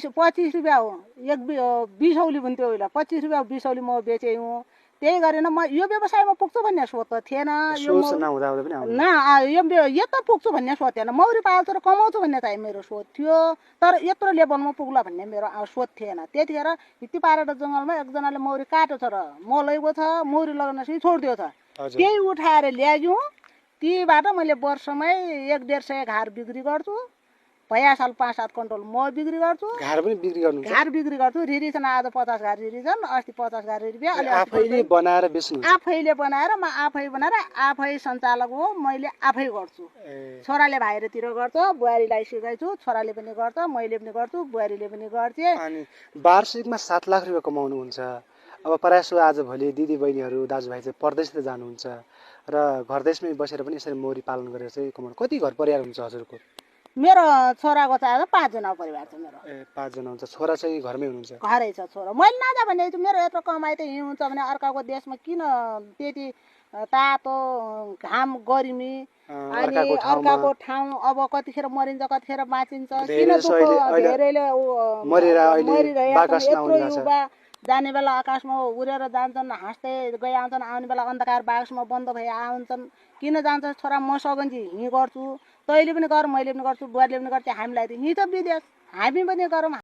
25 रुपियाँ हो एक 20 औली भन्थ्यो पहिला 25 रुपियाँ 20 औली म बेचेँ हुँ त्यही गरेन म यो व्यवसायमा पुग्छु भन्ने सोच त थिएन यो यो त पुग्छु भन्ने सोच थिएन मौरी पाल्छु र कमाउँछु भन्ने चाहिँ मेरो सोच थियो तर यत्रो लेभलमा पुग्ला भन्ने मेरो सोच थिएन त्यतिखेर हित्ती पारेर जङ्गलमा एकजनाले मौरी काट्यो छ र मलैको छ मौरी लगाउन छोडिदियो छ त्यही उठाएर ल्याग्यौँ तीबाट मैले वर्षमै 1-1.5 घार बिक्री गर्छु भया साल 5-7 क्विन्टल म बिक्री गर्छु घार पनि बिक्री गर्नु घार बिक्री गर्छु रिरी छन् आज 50 घार रिरी छन् अस्ति 50 घार रुपियाँ आफैले बनाएर बेच्नु आफैले बनाएर म आफै बनाएर आफै सञ्चालक हो मैले आफै गर्छु छोराले बाहिरतिर गर्छ बुहारीलाई सिकाइछु छोराले पनि गर्छ मैले पनि गर्छु बुहारीले पनि गर्छ अनि वार्षिकमा 7 लाख रुपियाँ कमाउनुहुन्छ अब प्रायः आजभोलि दिदी बहिनीहरू दाजुभाइ चाहिँ परदेशतिर जानुहुन्छ र घरदेशमै बसेर पनि यसरी मौरी पालन गरेर चाहिँ कमाउनु कति घर परिवार हुन्छ हजुरको मेरो छोराको चाहिँ 5 जना परिवार छ मेरो 5 जना हुन्छ छोरा चाहिँ घरमै हुनुहुन्छ घरै छ छोरा मैले नजा भने मेरो यत्रो कमाइ त यहीँ हुन्छ भने अर्काको देशमा किन त्यति तातो घाम गर्मी अनि अर्काको ठाउँ अब कतिखेर मरिन्छ कतिखेर बाँचिन्छ किन दुःख धेरैले मरिरहेको जाने बेला आकाशमा उडेर जान्छन् हाँस्दै गए आउँछन् आउने बेला अन्धकार बाक्समा बन्द भए आउँछन् किन जान्छ छोरा म सगन्जी हिँ गर्छु तैँले पनि गर मैले पनि गर्छु बुहारीले पनि गर्छ हामीलाई त हिँ त विदेश हामी पनि गरौँ